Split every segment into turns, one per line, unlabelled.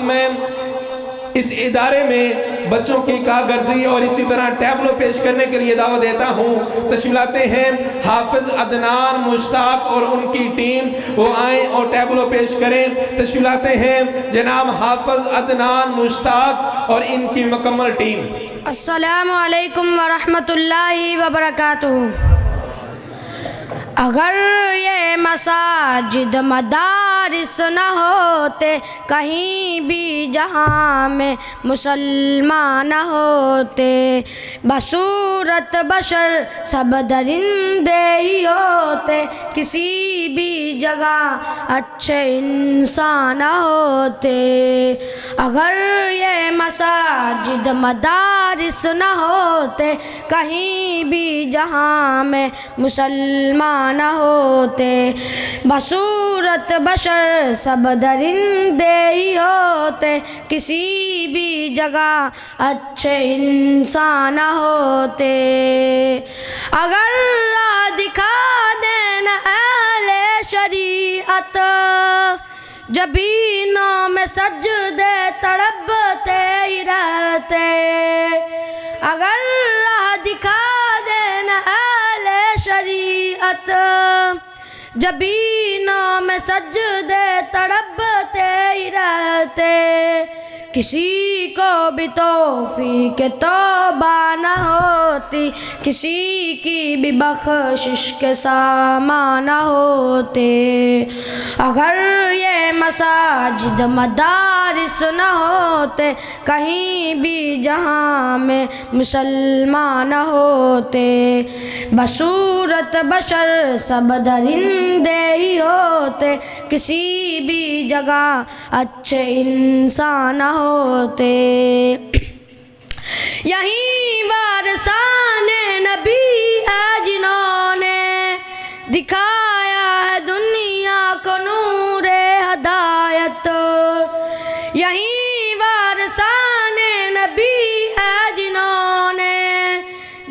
मैं इस इदारे में बच्चों की कारकर्दगी और इसी तरह टैबलो पेश करने के लिए दावत देता हूँ। तशरीफ लाते हैं हाफिज अदनान मुश्ताक और उनकी टीम, वो आए और टैबलो पेश करें। तशरीफ लाते हैं जनाब हाफिज अदनान मुश्ताक और इनकी मुकम्मल टीम।
अस्सलामु अलैकुम वरहमतुल्लाहि वबरकातुहू। अगर ये मसाजिद मदारिस न होते कहीं भी जहाँ में मुसलमान होते, बसूरत बशर सब दरिंदे ही होते, किसी भी जगह अच्छे इंसान होते। अगर ये मसाजिद मदारिस न होते कहीं भी जहाँ में मुसलमान न होते, बसूरत बशर सब दरिंदे ही होते, किसी भी जगह अच्छे इंसान होते। अगर राह दिखा देना अहले शरीअत, जबीनों में सजदे तड़पते ही रहते। अगर राह दिखा देना अहले शरीअत, जबीनों में सजदे तड़पते ही रहते, किसी को भी तौफीक तौबा न होती, किसी की भी बख्शिश के सामान न होते। अगर ये मसाजिद मदारिस न होते कहीं भी जहाँ में मुसलमान होते, बसूरत बशर सब दरिंदे ही होते, किसी भी जगह अच्छे इंसान होते। यहीं वारसाने नबी है जिन्होंने दिखाया है दुनिया को नूरे हदायत। यहीं वारसाने नबी है जिन्होंने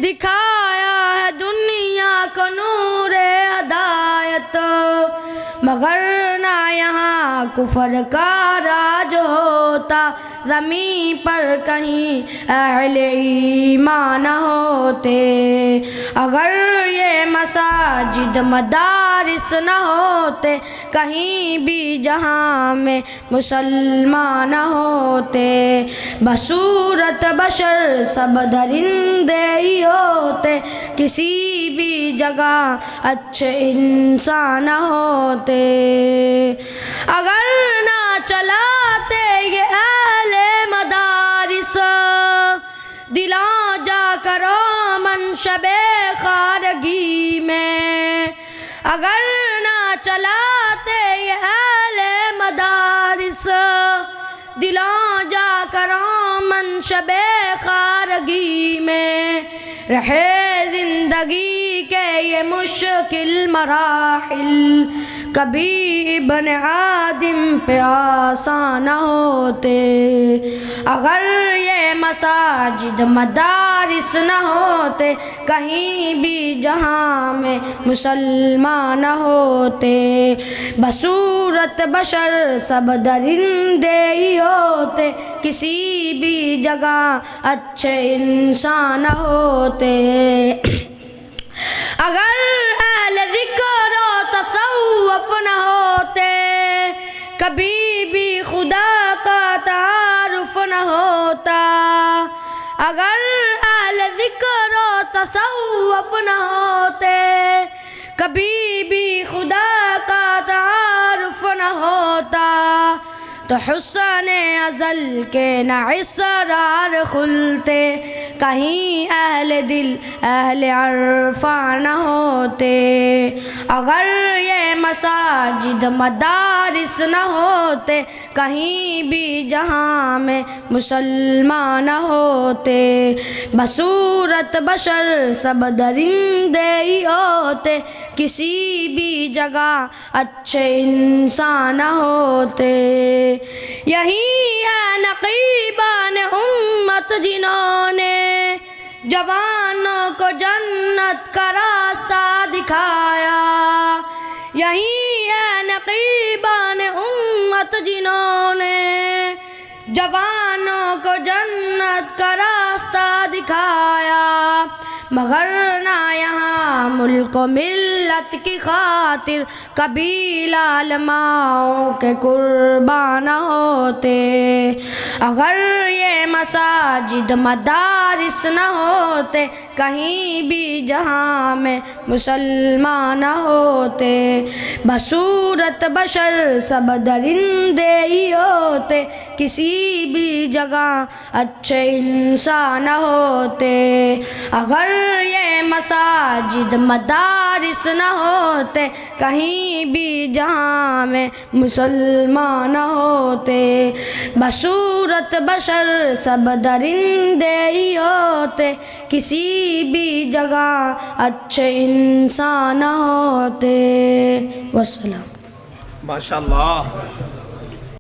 दिखाया है दुनिया को नूरे हदायत। मगर ना यहाँ कुफर का राज होता, ज़मीं पर कहीं अहले ईमान होते। अगर ये मसाजिद मदारिस न होते कहीं भी जहाँ में मुसलमान होते, बसूरत बशर सब दरिंदे ही होते, किसी भी जगह अच्छे इंसान होते। अगर ना चलाते ये अहले मदारिस, दिलों जा करो मनशबे खारगी में। अगर ना चलाते ये अहले मदारिस, दिलों जा करो मनशबे खारगी में। रहे जिंदगी के ये मुश्किल मराहिल, कभी इब्न आदम पे आसान होते। अगर ये मसाजिद मदारिस न होते कहीं भी जहाँ में मुसलमान होते, बसूरत बशर सब दरिंदे ही होते, किसी भी जगह अच्छे इंसान होते। अगर अहले ज़िक्र और तसव्वुफ़ न होते, कभी भी खुदा का तारुफ न होता। अगर अहले ज़िक्र और तसव्वुफ़ न होते, कभी भी खुदा का तारुफ न होता, तो हुस्न अज़ल के न इसरार खुलते, कहीं अहले दिल अहले अरफा न होते। अगर ये मसाजिद मदारिस न होते कहीं भी जहाँ में मुसलमान होते, बसूरत बशर सब दरिंदे ही होते, किसी भी जगह अच्छे इंसान होते। यही है नक़ीबान उम्मत जिन्होंने जवानों को जन्नत का रास्ता दिखाया। यही है नक़ीबान उम्मत जिन्होंने जवानों को जन्नत का रास्ता दिखाया, मगर ना यहाँ मुल्क मिल्लत की खातिर कबीला लमाओं के कुर्बान होते। अगर ये मसाजिद मदारिस न होते, कहीं भी जहाँ में मुसलमान होते। बसूरत बशर सब दरिंदे ही होते, किसी भी जगह अच्छे इंसान होते। अगर ये मसाजिद मदारिस न होते, कहीं भी जहाँ में मुसलमान होते। बसूरत बशर सब दरिंदे ही होते, किसी भी जगह अच्छे इंसान होते। वस्सलाम।
माशाअल्लाह।